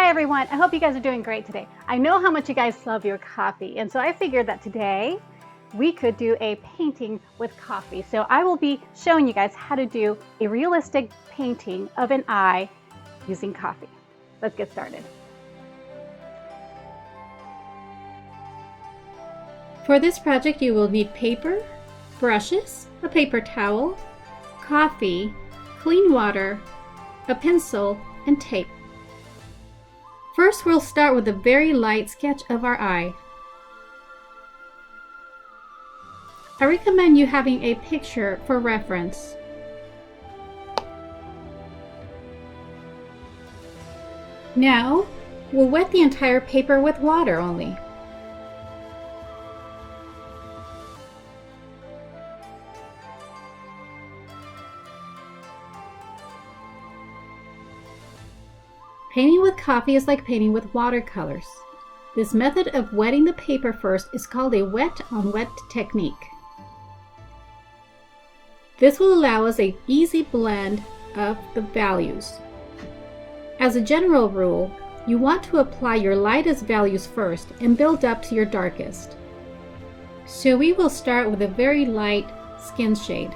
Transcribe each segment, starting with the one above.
Hi everyone, I hope you guys are doing great today. I know how much you guys love your coffee, and so I figured that today we could do a painting with coffee. So I will be showing you guys how to do a realistic painting of an eye using coffee. Let's get started. For this project you will need paper, brushes, a paper towel, coffee, clean water, a pencil, and tape. First, we'll start with a very light sketch of our eye. I recommend you having a picture for reference. Now, we'll wet the entire paper with water only. Painting with coffee is like painting with watercolors. This method of wetting the paper first is called a wet-on-wet technique. This will allow us an easy blend of the values. As a general rule, you want to apply your lightest values first and build up to your darkest. So we will start with a very light skin shade.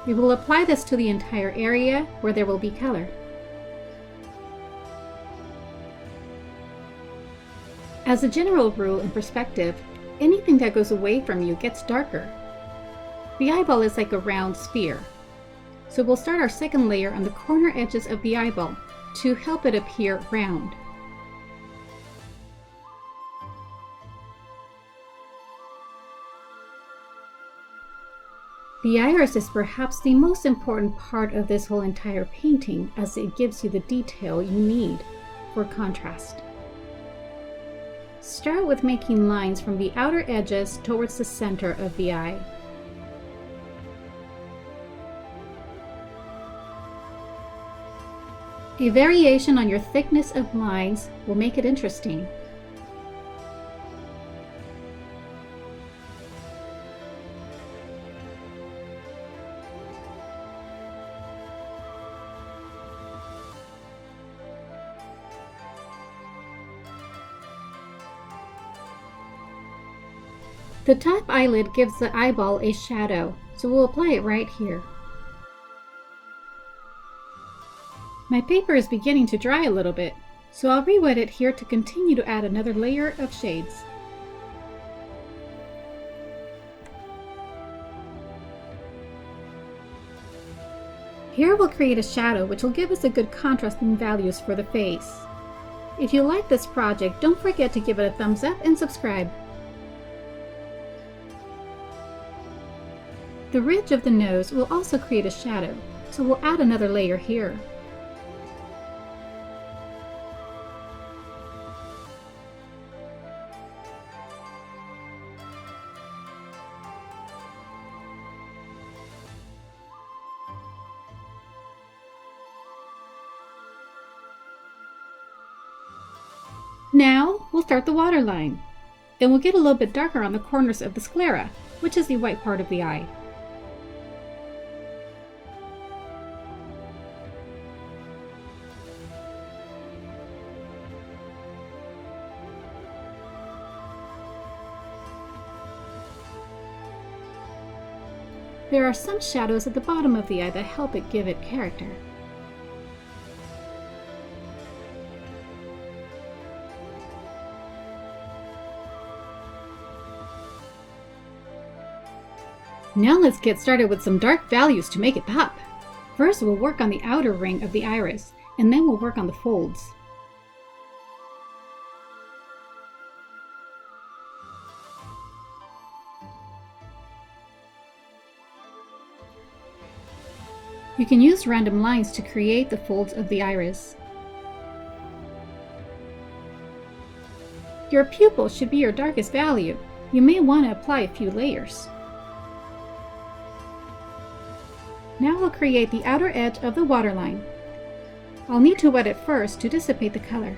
We will apply this to the entire area where there will be color. As a general rule and perspective, anything that goes away from you gets darker. The eyeball is like a round sphere. So we'll start our second layer on the corner edges of the eyeball to help it appear round. The iris is perhaps the most important part of this whole entire painting, as it gives you the detail you need for contrast. Start with making lines from the outer edges towards the center of the eye. A variation on your thickness of lines will make it interesting. The top eyelid gives the eyeball a shadow, so we'll apply it right here. My paper is beginning to dry a little bit, so I'll re-wet it here to continue to add another layer of shades. Here we'll create a shadow which will give us a good contrast in values for the face. If you like this project, don't forget to give it a thumbs up and subscribe. The ridge of the nose will also create a shadow, so we'll add another layer here. Now we'll start the waterline, and we'll get a little bit darker on the corners of the sclera, which is the white part of the eye. There are some shadows at the bottom of the eye that help it give it character. Now let's get started with some dark values to make it pop. First we'll work on the outer ring of the iris, and then we'll work on the folds. You can use random lines to create the folds of the iris. Your pupil should be your darkest value. You may want to apply a few layers. Now we'll create the outer edge of the waterline. I'll need to wet it first to dissipate the color.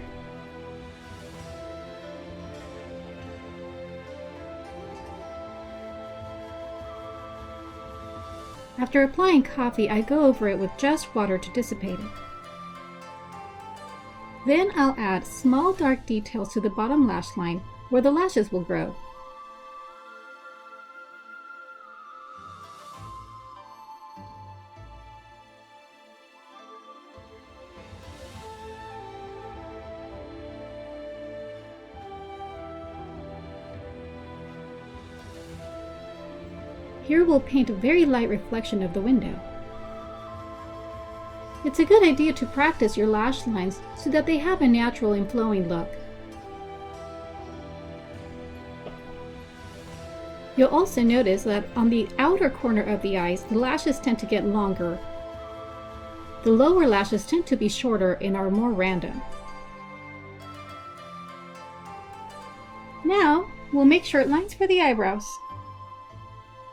After applying coffee, I go over it with just water to dissipate it. Then I'll add small dark details to the bottom lash line where the lashes will grow. Here we'll paint a very light reflection of the window. It's a good idea to practice your lash lines so that they have a natural and flowing look. You'll also notice that on the outer corner of the eyes, the lashes tend to get longer. The lower lashes tend to be shorter and are more random. Now, we'll make short lines for the eyebrows.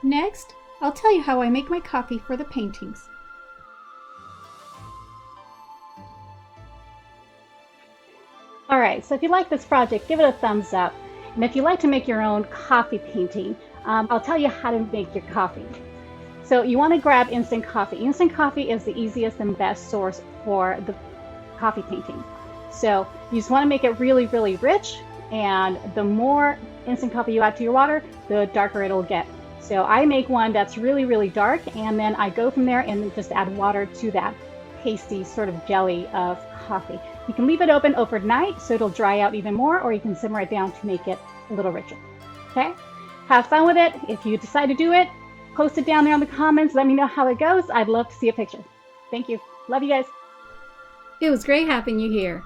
Next, I'll tell you how I make my coffee for the paintings. Alright, so if you like this project, give it a thumbs up. And if you like to make your own coffee painting, I'll tell you how to make your coffee. So you want to grab instant coffee. Instant coffee is the easiest and best source for the coffee painting. So you just want to make it really, really rich, and the more instant coffee you add to your water, the darker it'll get. So I make one that's really, really dark, and then I go from there and just add water to that pasty sort of jelly of coffee. You can leave it open overnight so it'll dry out even more, or you can simmer it down to make it a little richer. Okay? Have fun with it. If you decide to do it, post it down there in the comments. Let me know how it goes. I'd love to see a picture. Thank you. Love you guys. It was great having you here.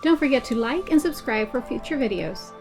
Don't forget to like and subscribe for future videos.